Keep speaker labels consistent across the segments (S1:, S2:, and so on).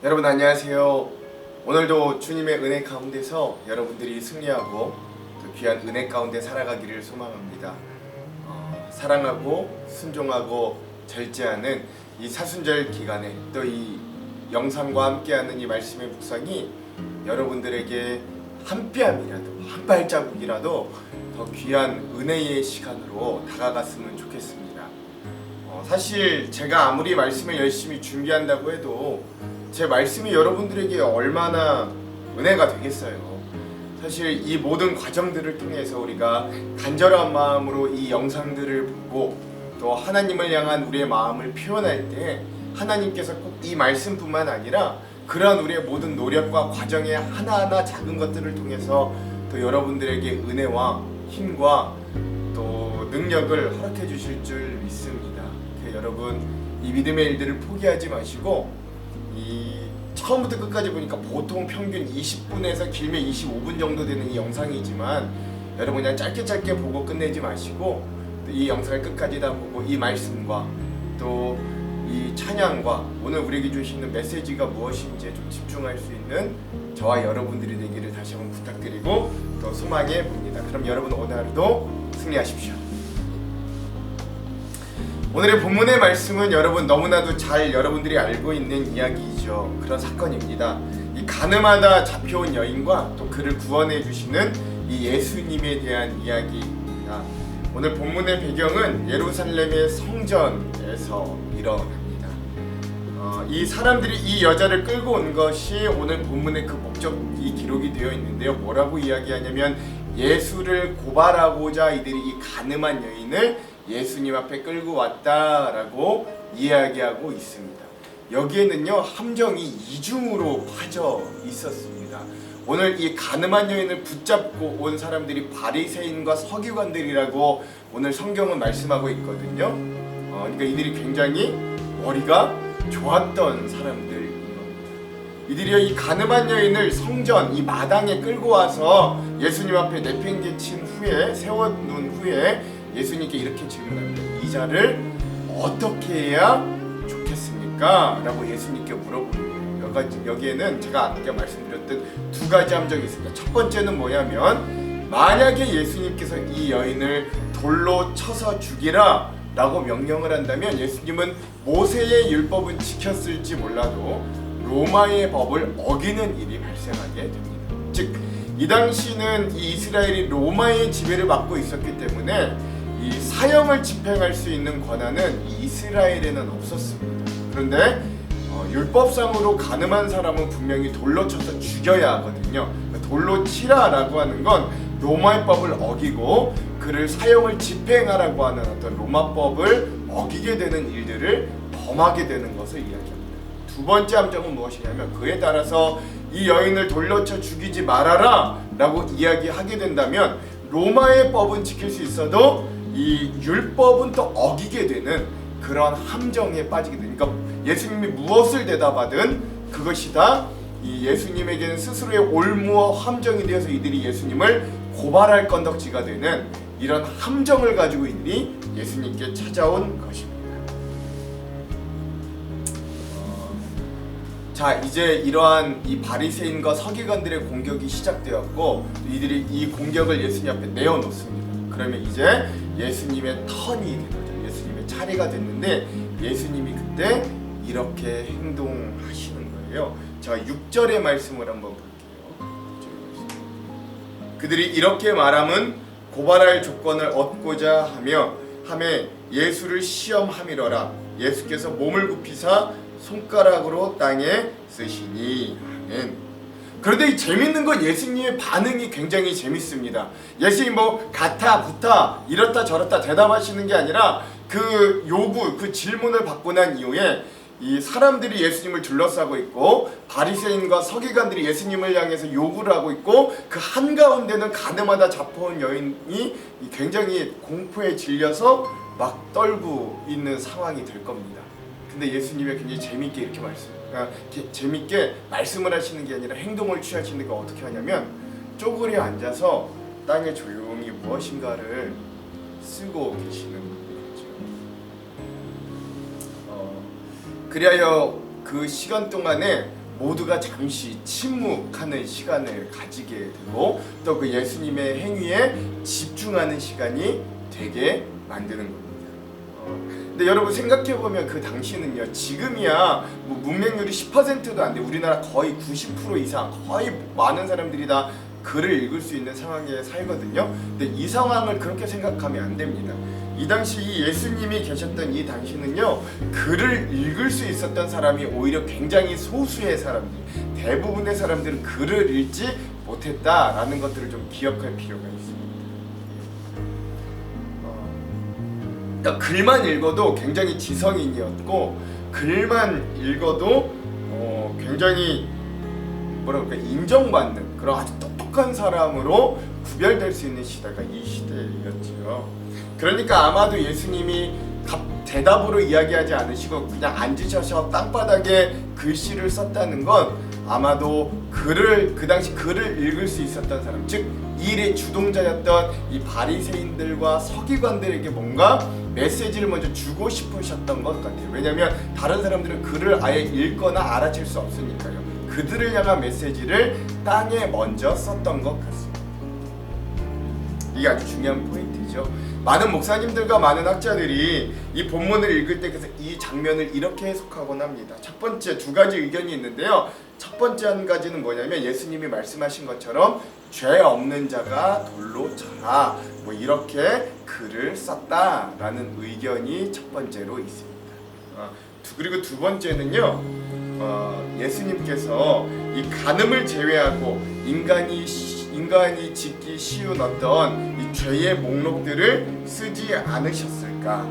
S1: 여러분 안녕하세요. 오늘도 주님의 은혜 가운데서 여러분들이 승리하고 또 귀한 은혜 가운데 살아가기를 소망합니다. 사랑하고 순종하고 절제하는 이 사순절 기간에 또 이 영상과 함께하는 이 말씀의 묵상이 여러분들에게 한 뼘이라도 한 발자국이라도 더 귀한 은혜의 시간으로 다가갔으면 좋겠습니다. 사실 제가 아무리 말씀을 열심히 준비한다고 해도 제 말씀이 여러분들에게 얼마나 은혜가 되겠어요. 사실 이 모든 과정들을 통해서 우리가 간절한 마음으로 이 영상들을 보고 또 하나님을 향한 우리의 마음을 표현할 때 하나님께서 꼭 이 말씀뿐만 아니라 그러한 우리의 모든 노력과 과정의 하나하나 작은 것들을 통해서 또 여러분들에게 은혜와 힘과 또 능력을 허락해 주실 줄 믿습니다. 여러분 이 믿음의 일들을 포기하지 마시고 이 처음부터 끝까지 보니까 보통 평균 20분에서 길면 25분 정도 되는 이 영상이지만 여러분 그냥 짧게 보고 끝내지 마시고 이 영상을 끝까지 다 보고 이 말씀과 또 이 찬양과 오늘 우리에게 주시는 메시지가 무엇인지에 좀 집중할 수 있는 저와 여러분들이 되기를 다시 한번 부탁드리고 또 소망해 봅니다. 그럼 여러분 오늘 하루도 승리하십시오. 오늘의 본문의 말씀은 여러분 너무나도 잘 여러분들이 알고 있는 이야기이죠. 그런 사건입니다. 이 가늠하다 잡혀온 여인과 또 그를 구원해 주시는 이 예수님에 대한 이야기입니다. 오늘 본문의 배경은 예루살렘의 성전에서 일어납니다. 이 사람들이 이 여자를 끌고 온 것이 오늘 본문의 그 목적이 기록이 되어 있는데요. 뭐라고 이야기하냐면 예수를 고발하고자 이들이 이 가늠한 여인을 예수님 앞에 끌고 왔다라고 이야기하고 있습니다. 여기에는요 함정이 이중으로 파져 있었습니다. 오늘 이 가늠한 여인을 붙잡고 온 사람들이 바리새인과 서기관들이라고 오늘 성경은 말씀하고 있거든요. 그러니까 이들이 굉장히 머리가 좋았던 사람들인 겁니다. 이들이 이 가늠한 여인을 성전 이 마당에 끌고 와서 예수님 앞에 내팽개친 후에 세워놓은 후에 예수님께 이렇게 질문합니다. 이 자를 어떻게 해야 좋겠습니까? 라고 예수님께 물어보는 거예요. 여기에는 제가 아까 말씀드렸던 두 가지 함정이 있습니다. 첫 번째는 뭐냐면 만약에 예수님께서 이 여인을 돌로 쳐서 죽이라 라고 명령을 한다면 예수님은 모세의 율법은 지켰을지 몰라도 로마의 법을 어기는 일이 발생하게 됩니다. 즉 이 당시는 이 이스라엘이 로마의 지배를 받고 있었기 때문에 이 사형을 집행할 수 있는 권한은 이스라엘에는 없었습니다. 그런데 율법상으로 가늠한 사람은 분명히 돌로 쳐서 죽여야 하거든요. 돌로 치라라고 하는 건 로마의 법을 어기고 그를 사형을 집행하라고 하는 어떤 로마법을 어기게 되는 일들을 범하게 되는 것을 이야기합니다. 두 번째 함정은 무엇이냐면 그에 따라서 이 여인을 돌로 쳐 죽이지 말아라 라고 이야기하게 된다면 로마의 법은 지킬 수 있어도 이 율법은 또 어기게 되는 그런 함정에 빠지게 되니까 예수님이 무엇을 대답하든 그것이 다 이 예수님에게는 스스로의 올무와 함정이 되어서 이들이 예수님을 고발할 건덕지가 되는 이런 함정을 가지고 이들이 예수님께 찾아온 것입니다. 자, 이제 이러한 이 바리새인과 서기관들의 공격이 시작되었고 이들이 이 공격을 예수님 앞에 내어놓습니다. 그러면 이제 예수님의 턴이 된 거죠. 예수님의 차례가 됐는데 예수님이 그때 이렇게 행동하시는 거예요. 자, 6절의 말씀을 한번 볼게요. 그들이 이렇게 말함은 고발할 조건을 얻고자 함에 예수를 시험함이러라. 예수께서 몸을 굽히사 손가락으로 땅에 쓰시니. 아멘. 그런데 이 재밌는 건 예수님의 반응이 굉장히 재밌습니다. 예수님 뭐 가타 부타 이렇다 저렇다 대답하시는 게 아니라 그 요구 그 질문을 받고 난 이후에 이 사람들이 예수님을 둘러싸고 있고 바리새인과 서기관들이 예수님을 향해서 요구를 하고 있고 그 한가운데는 가늠하다 잡혀온 여인이 굉장히 공포에 질려서 막 떨고 있는 상황이 될 겁니다. 근데 예수님이 굉장히 재밌게 이렇게 재밌게 말씀을 하시는 게 아니라 행동을 취하시는 거 어떻게 하냐면 쪼그려 앉아서 땅에 조용히 무엇인가를 쓰고 계시는 거죠. 그리하여 그 시간 동안에 모두가 잠시 침묵하는 시간을 가지게 되고 또 그 예수님의 행위에 집중하는 시간이 되게 만드는 겁니다. 근데 여러분 생각해보면 그 당시는요, 지금이야 뭐 문맹률이 10%도 안 돼, 우리나라 거의 90% 이상, 거의 많은 사람들이 다 글을 읽을 수 있는 상황에 살거든요. 근데 이 상황을 그렇게 생각하면 안 됩니다. 이 당시 이 예수님이 계셨던 이 당시는요, 글을 읽을 수 있었던 사람이 오히려 굉장히 소수의 사람들, 대부분의 사람들은 글을 읽지 못했다라는 것들을 좀 기억할 필요가 있습니다. 그러니까 글만 읽어도 굉장히 지성인이었고, 글만 읽어도 굉장히 뭐랄까 인정받는 그런 아주 똑똑한 사람으로 구별될 수 있는 시대가 이 시대였죠. 그러니까 아마도 예수님이 대답으로 이야기하지 않으시고 그냥 앉으셔서 땅바닥에 글씨를 썼다는 건 아마도 그 당시 글을 읽을 수 있었던 사람, 즉 이 일의 주동자였던 이 바리새인들과 서기관들에게 뭔가 메시지를 먼저 주고 싶으셨던 것 같아요. 왜냐하면 다른 사람들은 글을 아예 읽거나 알아챌 수 없으니까요. 그들을 향한 메시지를 땅에 먼저 썼던 것 같습니다. 이게 아주 중요한 포인트죠. 많은 목사님들과 많은 학자들이 이 본문을 읽을 때 그래서 이 장면을 이렇게 해석하곤 합니다. 첫 번째 두 가지 의견이 있는데요. 첫 번째 한 가지는 뭐냐면 예수님이 말씀하신 것처럼 죄 없는 자가 돌로 쳐라, 뭐 이렇게 글을 썼다라는 의견이 첫 번째로 있습니다. 그리고 두 번째는요, 예수님께서 이 간음을 제외하고 인간이 짓기 쉬운 어떤 이 죄의 목록들을 쓰지 않으셨을까?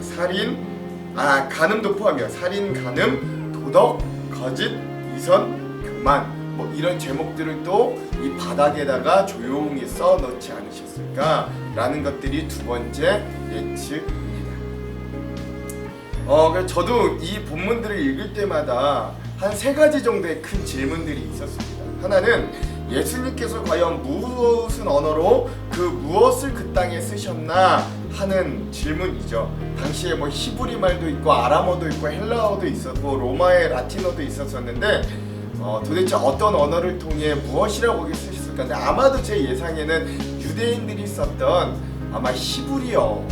S1: 살인, 간음도 포함해요. 살인, 간음, 도덕, 거짓, 이선, 교만, 뭐 이런 제목들을 또 이 바닥에다가 조용히 써놓지 않으셨을까라는 것들이 두 번째 예측입니다. 그래서 저도 이 본문들을 읽을 때마다 한 세 가지 정도의 큰 질문들이 있었습니다. 하나는 예수님께서 과연 무슨 언어로 그 무엇을 그 땅에 쓰셨나 하는 질문이죠. 당시에 뭐 히브리 말도 있고 아람어도 있고 헬라어도 있었고 로마의 라틴어도 있었었는데 도대체 어떤 언어를 통해 무엇이라고 거기 쓰셨을까? 근데 아마도 제 예상에는 유대인들이 썼던 아마 히브리어로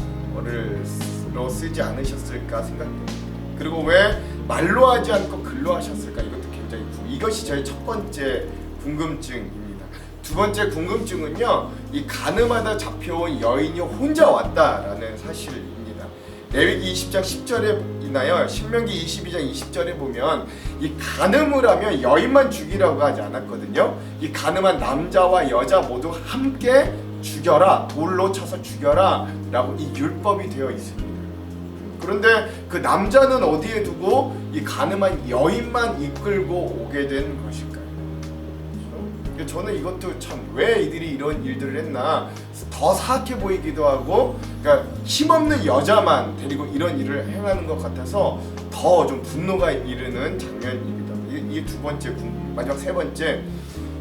S1: 쓰지 않으셨을까 생각됩니다. 그리고 왜 말로 하지 않고 글로 하셨을까? 이것도 굉장히 이것이 저의 첫 번째 궁금증입니다. 두 번째 궁금증은요, 이 간음하다 잡혀온 여인이 혼자 왔다라는 사실입니다. 레위기 20장 10절에 있나요? 신명기 22장 20절에 보면 이 간음을 하면 여인만 죽이라고 하지 않았거든요. 이 간음한 남자와 여자 모두 함께 죽여라, 돌로 쳐서 죽여라 라고 이 율법이 되어 있습니다. 그런데 그 남자는 어디에 두고 이 간음한 여인만 이끌고 오게 된 것일까요? 저는 이것도 참 왜 이들이 이런 일들을 했나 더 사악해 보이기도 하고, 그러니까 힘없는 여자만 데리고 이런 일을 행하는 것 같아서 더 좀 분노가 이르는 장면입니다. 이게 두 번째, 마지막 세 번째,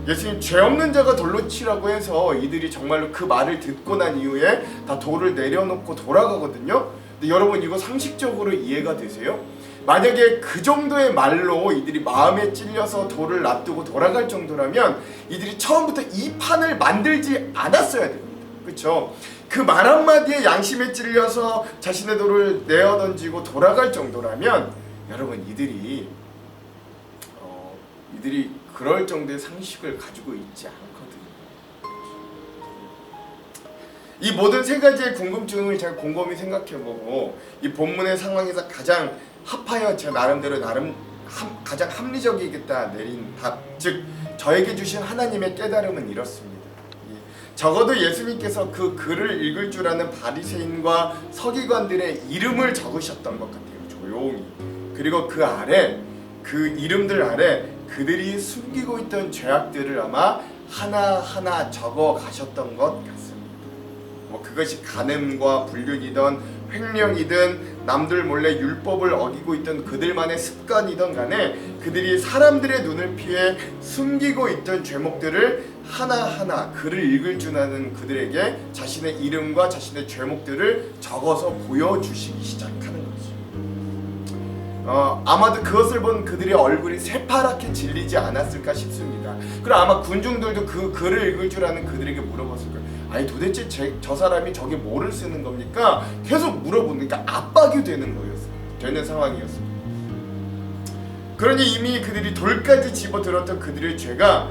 S1: 예수님 죄 없는 자가 돌로 치라고 해서 이들이 정말로 그 말을 듣고 난 이후에 다 돌을 내려놓고 돌아가거든요. 근데 여러분 이거 상식적으로 이해가 되세요? 만약에 그 정도의 말로 이들이 마음에 찔려서 돌을 놔두고 돌아갈 정도라면 이들이 처음부터 이 판을 만들지 않았어야 됩니다. 그렇죠? 그 말 한마디에 양심에 찔려서 자신의 돌을 내어 던지고 돌아갈 정도라면 여러분 이들이 그럴 정도의 상식을 가지고 있지 않거든요. 이 모든 세 가지의 궁금증을 제가 곰곰이 생각해보고 이 본문의 상황에서 가장 합하여 제 나름대로 가장 합리적이겠다 내린 답, 즉 저에게 주신 하나님의 깨달음은 이렇습니다. 적어도 예수님께서 그 글을 읽을 줄 아는 바리새인과 서기관들의 이름을 적으셨던 것 같아요. 조용히. 그리고 그 아래, 그 이름들 아래 그들이 숨기고 있던 죄악들을 아마 하나하나 적어 가셨던 것 같습니다. 뭐 그것이 간음과 불륜이든 횡령이든 남들 몰래 율법을 어기고 있던 그들만의 습관이든 간에 그들이 사람들의 눈을 피해 숨기고 있던 죄목들을 하나하나 글을 읽을 줄 아는 그들에게 자신의 이름과 자신의 죄목들을 적어서 보여주시기 시작하는 거죠. 아마도 그것을 본 그들의 얼굴이 새파랗게 질리지 않았을까 싶습니다. 그리고 아마 군중들도 그 글을 읽을 줄 아는 그들에게 물어봤을 거예요. 아니 도대체 저 사람이 저게 뭐를 쓰는 겁니까? 계속 물어보니까 압박이 되는 거였어요. 되는 상황이었어요. 그러니 이미 그들이 돌까지 집어들었던 그들의 죄가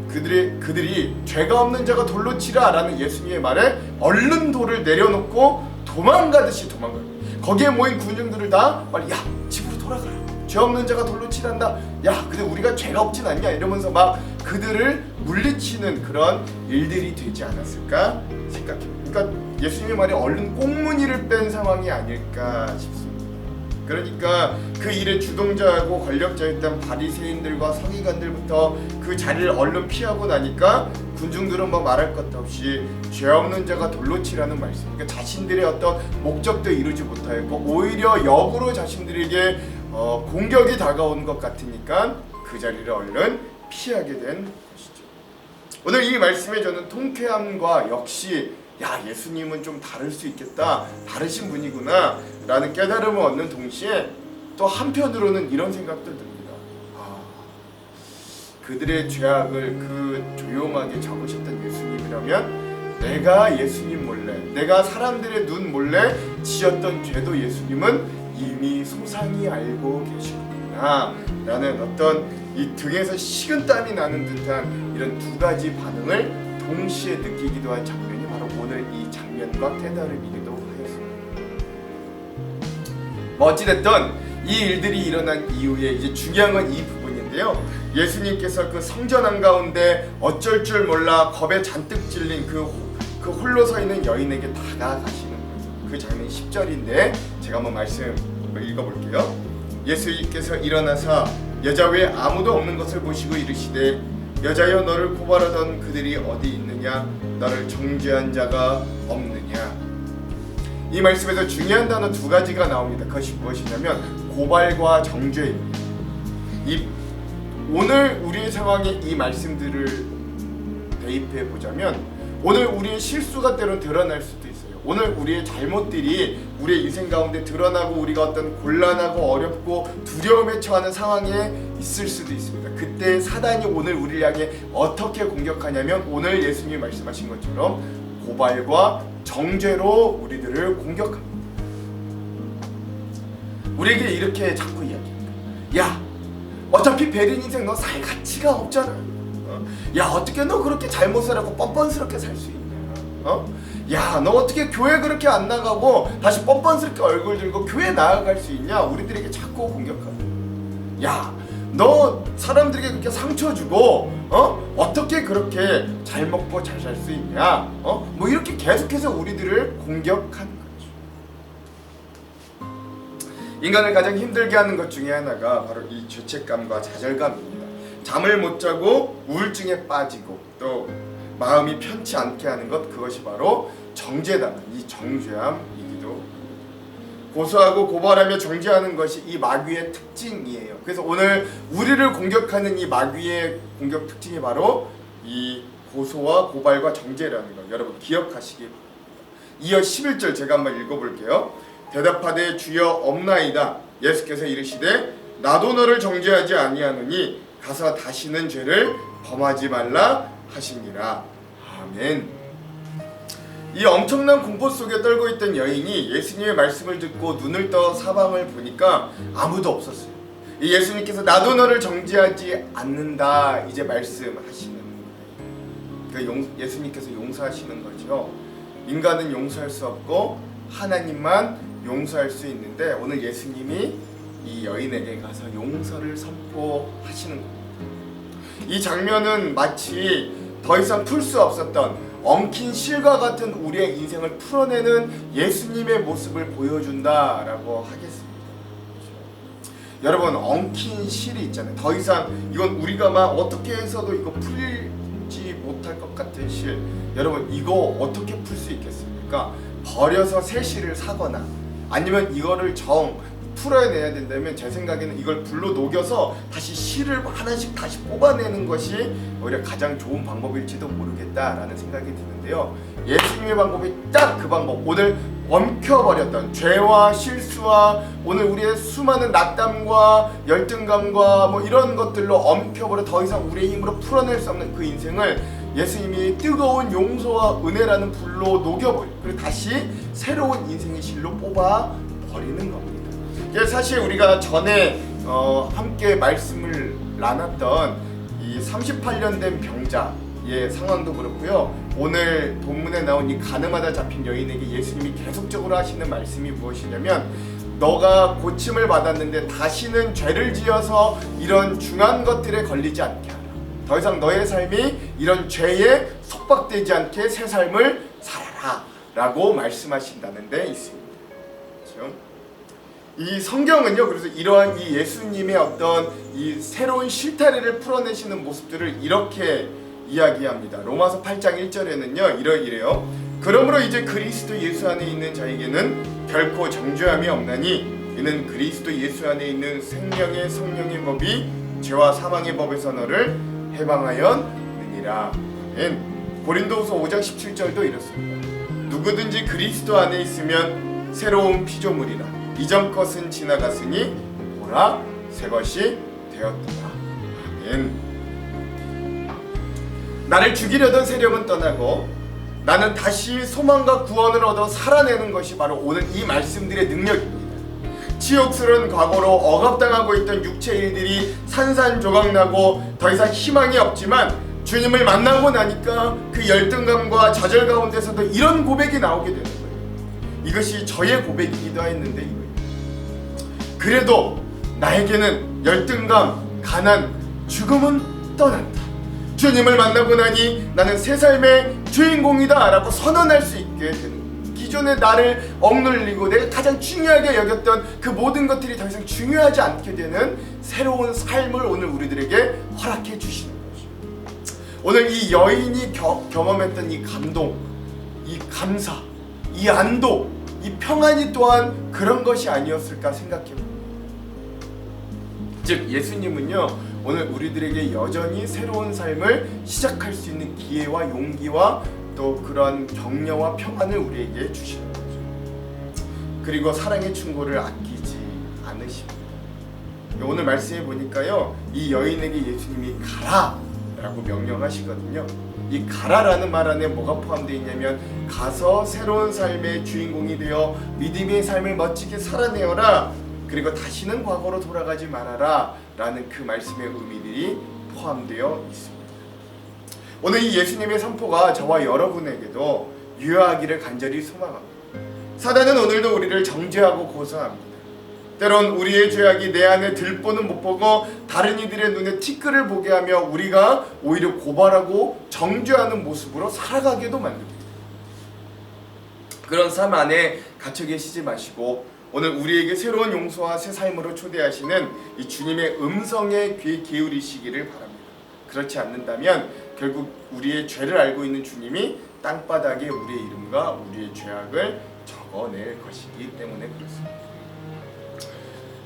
S1: 그들이 죄가 없는 자가 돌로 치라 라는 예수님의 말에 얼른 돌을 내려놓고 도망가듯이 도망가요. 거기에 모인 군중들을 다 빨리 야 집으로 돌아가라, 죄 없는 자가 돌로 치란다, 야 근데 우리가 죄가 없진 않냐 이러면서 막 그들을 물리치는 그런 일들이 되지 않았을까 생각해요. 그러니까 예수님의 말이 얼른 꽁무니를 뺀 상황이 아닐까 싶습니다. 그러니까 그 일의 주동자하고 권력자였던 바리새인들과 서기관들부터 그 자리를 얼른 피하고 나니까 군중들은 뭐 말할 것도 없이 죄 없는 자가 돌로 치라는 말씀. 그러니까 자신들의 어떤 목적도 이루지 못하였고 오히려 역으로 자신들에게 공격이 다가오는 것 같으니까 그 자리를 얼른 피하게 된 것이죠. 오늘 이 말씀에 저는 통쾌함과 역시 야 예수님은 좀 다를 수 있겠다, 다르신 분이구나 라는 깨달음을 얻는 동시에 또 한편으로는 이런 생각도 듭니다. 그들의 죄악을 그 조용하게 적으셨던 예수님이라면 내가 예수님 몰래, 내가 사람들의 눈 몰래 지었던 죄도 예수님은 이미 소상히 알고 계시구나 라는 어떤 이 등에서 식은땀이 나는 듯한 이런 두 가지 반응을 동시에 느끼기도 한 장면이 바로 오늘 이 장면과 깨달음이기도 하였습니다. 어찌됐든 이 일들이 일어난 이후에 이제 중요한 건 이 부분인데요. 예수님께서 그 성전 한가운데 어쩔 줄 몰라 겁에 잔뜩 질린 그 홀로 서 있는 여인에게 다가가시는 거예요. 그 장면이 10절인데 제가 한번 말씀 읽어볼게요. 예수님께서 일어나사 여자 외에 아무도 없는 것을 보시고 이르시되 여자여 너를 고발하던 그들이 어디 있느냐, 너를 정죄한 자가 없느냐. 이 말씀에서 중요한 단어 두 가지가 나옵니다. 그것이 무엇이냐면 고발과 정죄입니다. 오늘 우리의 상황에 이 말씀들을 대입해 보자면 오늘 우리의 실수가 때론 드러날 수도 있어요. 오늘 우리의 잘못들이 우리의 인생 가운데 드러나고 우리가 어떤 곤란하고 어렵고 두려움에 처하는 상황에 있을 수도 있습니다. 그때 사단이 오늘 우리를 향해 어떻게 공격하냐면 오늘 예수님이 말씀하신 것처럼 고발과 정죄로 우리들을 공격합니다. 우리에게 이렇게 자꾸 이야기합니다. 야, 어차피 베린 인생 너 살 가치가 없잖아. 야, 어떻게 너 그렇게 잘못 살았고 뻔뻔스럽게 살 수 있냐? 야, 너 어떻게 교회 그렇게 안 나가고 다시 뻔뻔스럽게 얼굴 들고 교회 나아갈 수 있냐? 우리들에게 자꾸 공격하고. 야, 너 사람들에게 그렇게 상처 주고 어떻게 그렇게 잘 먹고 잘 살 수 있냐? 뭐 이렇게 계속해서 우리들을 공격하는 거죠. 인간을 가장 힘들게 하는 것 중에 하나가 바로 이 죄책감과 좌절감입니다. 잠을 못 자고 우울증에 빠지고 또 마음이 편치 않게 하는 것, 그것이 바로 정죄당한 이 정죄함이기도 합니다. 고소하고 고발하며 정죄하는 것이 이 마귀의 특징이에요. 그래서 오늘 우리를 공격하는 이 마귀의 공격 특징이 바로 이 고소와 고발과 정죄라는 것, 여러분 기억하시기 바랍니다. 이어 11절 제가 한번 읽어볼게요. 대답하되 주여 없나이다. 예수께서 이르시되 나도 너를 정죄하지 아니하노니 가서 다시는 죄를 범하지 말라 하시니라. 아멘. 이 엄청난 공포 속에 떨고 있던 여인이 예수님의 말씀을 듣고 눈을 떠 사방을 보니까 아무도 없었어요. 이 예수님께서 나도 너를 정죄하지 않는다 이제 말씀하시는 거예요. 예수님께서 용서하시는 거죠. 인간은 용서할 수 없고 하나님만 용서할 수 있는데 오늘 예수님이 이 여인에게 가서 용서를 선포하시는 겁니다. 이 장면은 마치 더 이상 풀 수 없었던 엉킨 실과 같은 우리의 인생을 풀어내는 예수님의 모습을 보여준다라고 하겠습니다. 여러분, 엉킨 실이 있잖아요. 더 이상 이건 우리가 막 어떻게 해서도 이거 풀지 못할 것 같은 실, 여러분 이거 어떻게 풀 수 있겠습니까? 버려서 새 실을 사거나 아니면 이거를 풀어내야 된다면 제 생각에는 이걸 불로 녹여서 다시 실을 하나씩 다시 뽑아내는 것이 오히려 가장 좋은 방법일지도 모르겠다라는 생각이 드는데요. 예수님의 방법이 딱 그 방법, 오늘 엉켜버렸던 죄와 실수와 오늘 우리의 수많은 낙담과 열등감과 뭐 이런 것들로 엉켜버려 더 이상 우리의 힘으로 풀어낼 수 없는 그 인생을 예수님이 뜨거운 용서와 은혜라는 불로 녹여버리고 그리고 다시 새로운 인생의 실로 뽑아버리는 겁니다. 사실 우리가 전에 함께 말씀을 나눴던 이 38년 된 병자의 상황도 그렇고요. 오늘 본문에 나온 이 가늠하다 잡힌 여인에게 예수님이 계속적으로 하시는 말씀이 무엇이냐면 너가 고침을 받았는데 다시는 죄를 지어서 이런 중한 것들에 걸리지 않게 하라. 더 이상 너의 삶이 이런 죄에 속박되지 않게 새 삶을 살아라 라고 말씀하신다는 데 있습니다. 그렇죠? 이 성경은요, 그래서 이러한 이 예수님의 어떤 이 새로운 실타래를 풀어내시는 모습들을 이렇게 이야기합니다. 로마서 8장 1절에는요 이래요. 그러므로 이제 그리스도 예수 안에 있는 자에게는 결코 정죄함이 없나니 이는 그리스도 예수 안에 있는 생명의 성령의 법이 죄와 사망의 법에서 너를 해방하였느니라. 아멘. 고린도후서 5장 17절도 이렇습니다. 누구든지 그리스도 안에 있으면 새로운 피조물이라. 이전 것은 지나갔으니 보라 새 것이 되었더라. 아멘. 나를 죽이려던 세력은 떠나고 나는 다시 소망과 구원을 얻어 살아내는 것이 바로 오늘 이 말씀들의 능력입니다. 치욕스러운 과거로 억압당하고 있던 육체 일들이 산산조각나고 더 이상 희망이 없지만 주님을 만나고 나니까 그 열등감과 좌절 가운데서도 이런 고백이 나오게 되는 거예요. 이것이 저의 고백이기도 했는데 이거예요. 그래도 나에게는 열등감, 가난, 죽음은 떠난다. 주님을 만나고 나니 나는 새 삶의 주인공이다 라고 선언할 수 있게 되는, 기존에 나를 억눌리고 내가 가장 중요하게 여겼던 그 모든 것들이 더 이상 중요하지 않게 되는 새로운 삶을 오늘 우리들에게 허락해 주시는 거죠. 오늘 이 여인이 경험했던 이 감동, 이 감사, 이 안도, 이 평안이 또한 그런 것이 아니었을까 생각해봅니다. 즉 예수님은요 오늘 우리들에게 여전히 새로운 삶을 시작할 수 있는 기회와 용기와 또 그런 격려와 평안을 우리에게 주시는 거죠. 그리고 사랑의 충고를 아끼지 않으십니다. 오늘 말씀해 보니까요 이 여인에게 예수님이 가라 라고 명령하시거든요. 이 가라라는 말 안에 뭐가 포함되어 있냐면 가서 새로운 삶의 주인공이 되어 믿음의 삶을 멋지게 살아내어라, 그리고 다시는 과거로 돌아가지 말아라 라는 그 말씀의 의미들이 포함되어 있습니다. 오늘 이 예수님의 선포가 저와 여러분에게도 유효하기를 간절히 소망합니다. 사단은 오늘도 우리를 정죄하고 고소합니다. 때론 우리의 죄악이 내 안에 들보는 못 보고 다른 이들의 눈에 티끌을 보게 하며 우리가 오히려 고발하고 정죄하는 모습으로 살아가게도 만듭니다. 그런 삶 안에 갇혀 계시지 마시고 오늘 우리에게 새로운 용서와 새 삶으로 초대하시는 이 주님의 음성에 귀 기울이시기를 바랍니다. 그렇지 않는다면 결국 우리의 죄를 알고 있는 주님이 땅바닥에 우리의 이름과 우리의 죄악을 적어낼 것이기 때문에 그렇습니다.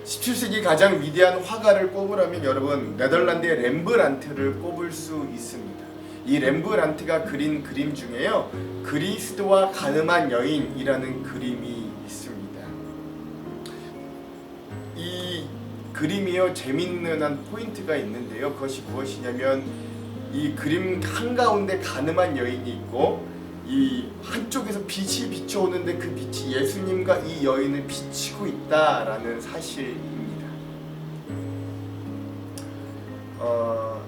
S1: 17세기 가장 위대한 화가를 꼽으라면 여러분 네덜란드의 렘브란트를 꼽을 수 있습니다. 이 렘브란트가 그린 그림 중에요 그리스도와 가늠한 여인이라는 그림이 있습니다. 이 그림이요 재밌는 한 포인트가 있는데요. 그것이 무엇이냐면 이 그림 한가운데 가늠한 여인이 있고 이 한쪽에서 빛이 비춰오는데 그 빛이 예수님과 이 여인을 비치고 있다라는 사실입니다.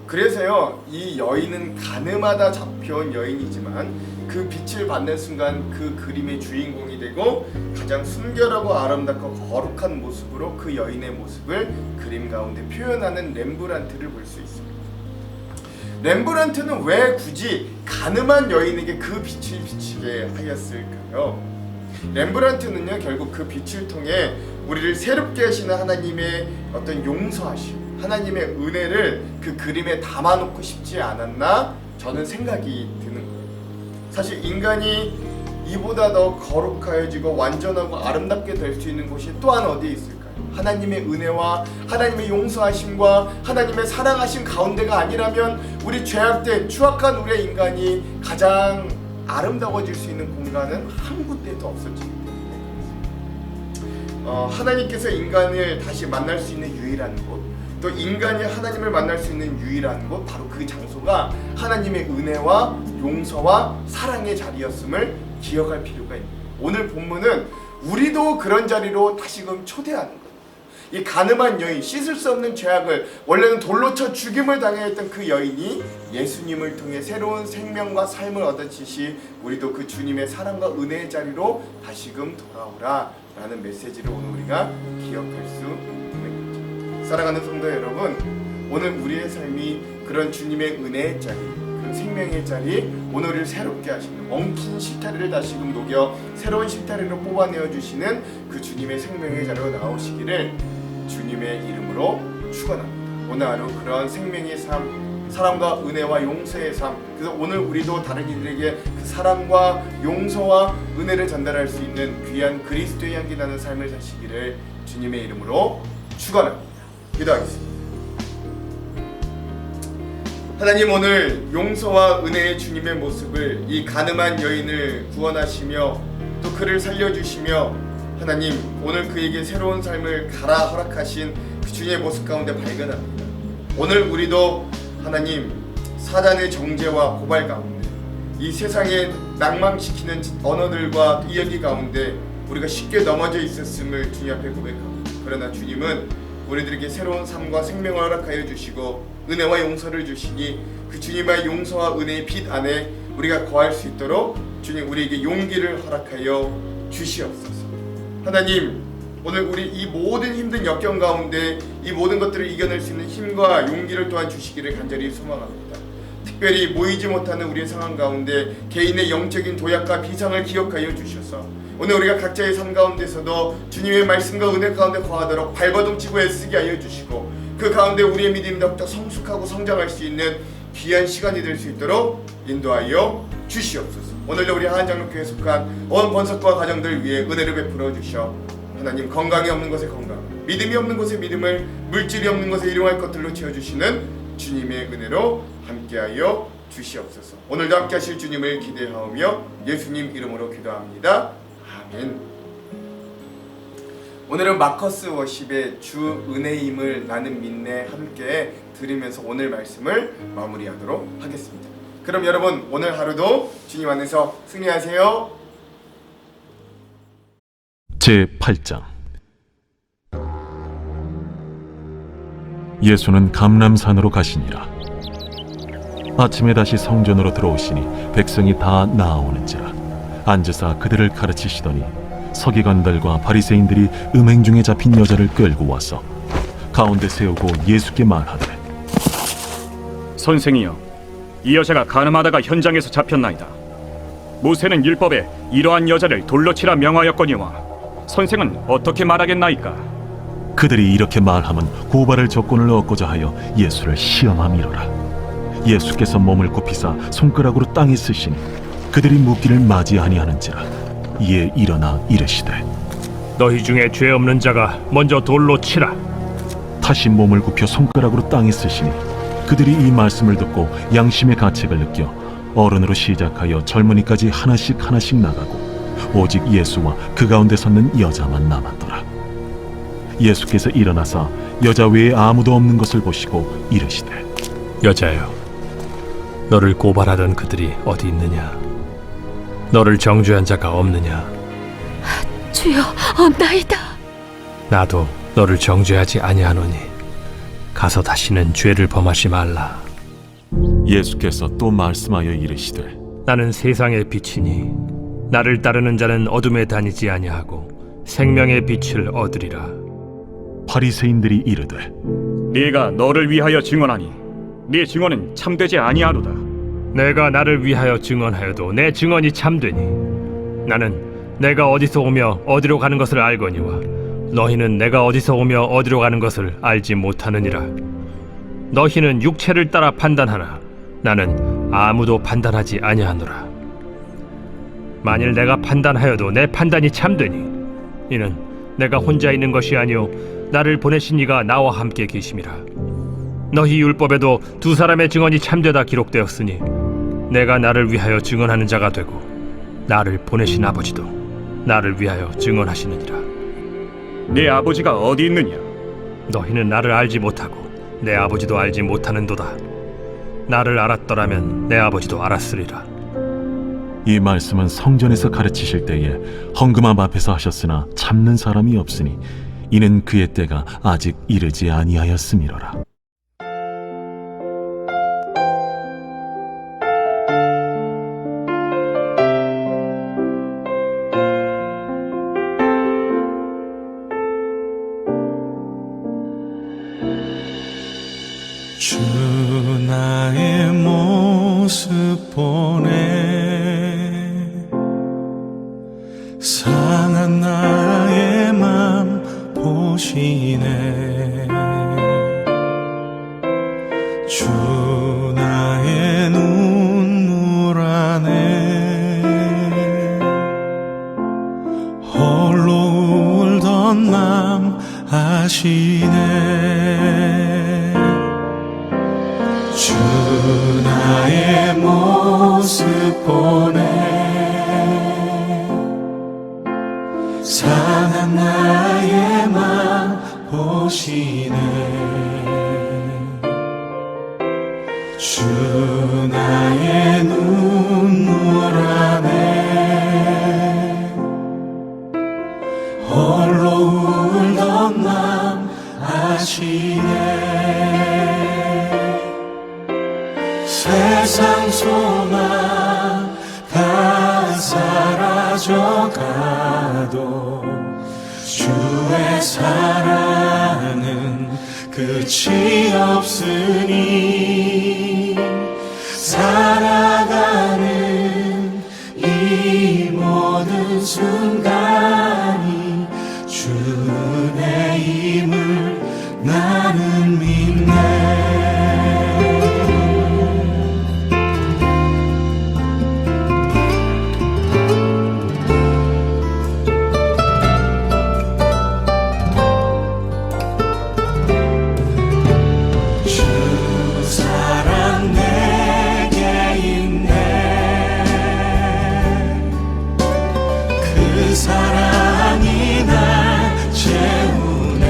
S1: 그래서요 이 여인은 가늠하다 잡혀온 여인이지만 그 빛을 받는 순간 그 그림의 주인공이 되고 가장 순결하고 아름답고 거룩한 모습으로 그 여인의 모습을 그림 가운데 표현하는 렘브란트를 볼 수 있습니다. 렘브란트는 왜 굳이 가늠한 여인에게 그 빛을 비치게 하였을까요? 렘브란트는요 결국 그 빛을 통해 우리를 새롭게 하시는 하나님의 어떤 용서하심, 하나님의 은혜를 그 그림에 담아놓고 싶지 않았나 저는 생각이 드는 거예요. 사실 인간이 이보다 더 거룩하여지고 완전하고 아름답게 될 수 있는 곳이 또한 어디에 있을까요? 하나님의 은혜와 하나님의 용서하심과 하나님의 사랑하심 가운데가 아니라면 우리 죄악된 추악한 우리의 인간이 가장 아름다워질 수 있는 공간은 한 군데도 없었기 때문에 하나님께서 인간을 다시 만날 수 있는 유일한 곳, 또 인간이 하나님을 만날 수 있는 유일한 곳, 바로 그 장소가 하나님의 은혜와 용서와 사랑의 자리였음을 기억할 필요가 있습니다. 오늘 본문은 우리도 그런 자리로 다시금 초대하는 거예요. 이 가늠한 여인, 씻을 수 없는 죄악을 원래는 돌로 쳐 죽임을 당해야 했던 그 여인이 예수님을 통해 새로운 생명과 삶을 얻으시시 우리도 그 주님의 사랑과 은혜의 자리로 다시금 돌아오라 라는 메시지를 오늘 우리가 기억할 수 있는 거죠. 사랑하는 성도 여러분, 오늘 우리의 삶이 그런 주님의 은혜의 자리, 그런 생명의 자리, 오늘 우리를 새롭게 하시는 엉킨 실타리를 다시금 녹여 새로운 실타리로 뽑아내어 주시는 그 주님의 생명의 자리로 나오시기를 주님의 이름으로 축원합니다. 오늘 하루 그런 생명의 삶, 사랑과 은혜와 용서의 삶, 그래서 오늘 우리도 다른 이들에게 그 사랑과 용서와 은혜를 전달할 수 있는 귀한 그리스도의 향기 나는 삶을 사시기를 주님의 이름으로 축원합니다. 기도하겠습니다. 하나님, 오늘 용서와 은혜의 주님의 모습을 이 가늠한 여인을 구원하시며 또 그를 살려주시며 하나님, 오늘 그에게 새로운 삶을 가라 허락하신 그 주님의 모습 가운데 발견합니다. 오늘 우리도 하나님, 사단의 정죄와 고발 가운데 이 세상에 낭망시키는 언어들과 이야기 가운데 우리가 쉽게 넘어져 있었음을 주님 앞에 고백합니다. 그러나 주님은 우리들에게 새로운 삶과 생명을 허락하여 주시고 은혜와 용서를 주시니 그 주님의 용서와 은혜의 빛 안에 우리가 거할 수 있도록 주님 우리에게 용기를 허락하여 주시옵소서. 하나님, 오늘 우리 이 모든 힘든 역경 가운데 이 모든 것들을 이겨낼 수 있는 힘과 용기를 또한 주시기를 간절히 소망합니다. 특별히 모이지 못하는 우리의 상황 가운데 개인의 영적인 도약과 비상을 기억하여 주셔서 오늘 우리가 각자의 삶 가운데서도 주님의 말씀과 은혜 가운데 거하도록 발버둥치고 애쓰게 하여 주시고 그 가운데 우리의 믿음이 더욱더 성숙하고 성장할 수 있는 귀한 시간이 될 수 있도록 인도하여 주시옵소서. 오늘도 우리 하한장로교회에 속한 온 번석과 가정들 위해 은혜를 베풀어 주셔 하나님, 건강이 없는 곳에 건강, 믿음이 없는 곳에 믿음을, 물질이 없는 곳에 일용할 것들로 채워주시는 주님의 은혜로 함께하여 주시옵소서. 오늘도 함께하실 주님을 기대하오며 예수님 이름으로 기도합니다. 아멘. 오늘은 마커스 워십의 주 은혜임을 나는 믿네 함께 들으면서 오늘 말씀을 마무리하도록 하겠습니다. 그럼 여러분, 오늘 하루도 주님 안에서 승리하세요.
S2: 제8장. 예수는 감람산으로 가시니라. 아침에 다시 성전으로 들어오시니 백성이 다 나아오는지라. 앉으사 그들을 가르치시더니 서기관들과 바리새인들이 음행 중에 잡힌 여자를 끌고 와서 가운데 세우고 예수께 말하되,
S3: 선생이여, 이 여자가 가늠하다가 현장에서 잡혔나이다. 모세는 율법에 이러한 여자를 돌로 치라 명하였거니와 선생은 어떻게 말하겠나이까?
S2: 그들이 이렇게 말하면 고발할 조건을 얻고자 하여 예수를 시험함이로라. 예수께서 몸을 굽히사 손가락으로 땅에 쓰시니 그들이 묻기를 맞이 아니하는지라. 이에 일어나 이르시되,
S4: 너희 중에 죄 없는 자가 먼저 돌로 치라.
S2: 다시 몸을 굽혀 손가락으로 땅에 쓰시니 그들이 이 말씀을 듣고 양심의 가책을 느껴 어른으로 시작하여 젊은이까지 하나씩 나가고 오직 예수와 그 가운데 섰는 여자만 남았더라. 예수께서 일어나사 여자 외에 아무도 없는 것을 보시고 이르시되,
S4: 여자여, 너를 고발하던 그들이 어디 있느냐? 너를 정죄한 자가 없느냐?
S5: 주여, 없나이다.
S4: 나도 너를 정죄하지 아니하노니 가서 다시는 죄를 범하지 말라.
S2: 예수께서 또 말씀하여 이르시되,
S4: 나는 세상의 빛이니 나를 따르는 자는 어둠에 다니지 아니하고 생명의 빛을 얻으리라.
S2: 바리새인들이 이르되,
S3: 네가 너를 위하여 증언하니 네 증언은 참되지 아니하로다.
S4: 내가 나를 위하여 증언하여도 내 증언이 참되니 나는 내가 어디서 오며 어디로 가는 것을 알거니와 너희는 내가 어디서 오며 어디로 가는 것을 알지 못하느니라. 너희는 육체를 따라 판단하나 나는 아무도 판단하지 아니하노라. 만일 내가 판단하여도 내 판단이 참되니 이는 내가 혼자 있는 것이 아니요 나를 보내신 이가 나와 함께 계심이라. 너희 율법에도 두 사람의 증언이 참되다 기록되었으니 내가 나를 위하여 증언하는 자가 되고 나를 보내신 아버지도 나를 위하여 증언하시느니라.
S3: 네 아버지가 어디 있느냐?
S4: 너희는 나를 알지 못하고 내 아버지도 알지 못하는도다. 나를 알았더라면 내 아버지도 알았으리라.
S2: 이 말씀은 성전에서 가르치실 때에 헌금함 앞에서 하셨으나 참는 사람이 없으니 이는 그의 때가 아직 이르지 아니하였음이로라.
S6: 주 나의 모습 보네 상한 나의 맘 보시네 주 나의 눈물 안에 홀로 울던 맘 아시네 주 나의 모습 보네 상한 나의 맘 보시네 주 나의 눈물 안에 홀로 울던 맘 아시네 세상 소망 다 사라져가도 주의 사랑은 끝이 없으니 살아가는 이 모든 순간이 주의 힘을 나는 믿네 사랑이 날 채우네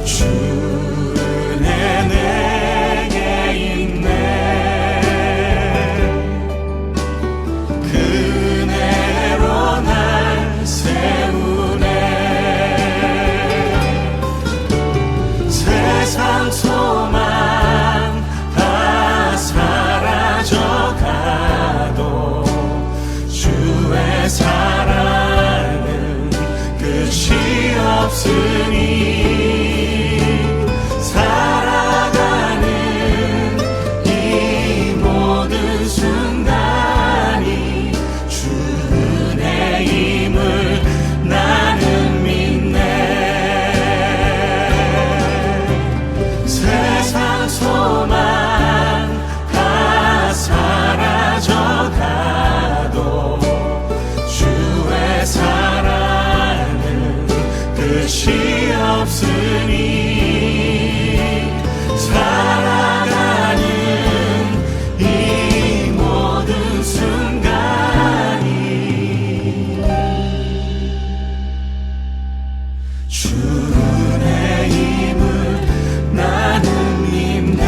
S6: 주 은혜 내게 있네 그 은혜로 날 세우네 세상 소망 다 사라져가도 주의 사랑은 끝이 없으니 살아가는 이 모든 순간이 주의 힘을 나는 믿네 세상 소망 다 사라져가도 주의 사랑은 끝이 없으니 살아가는 이 모든 순간이 주의 힘을 나는 믿네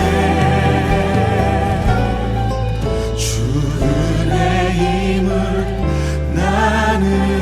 S6: 주의 힘을 나는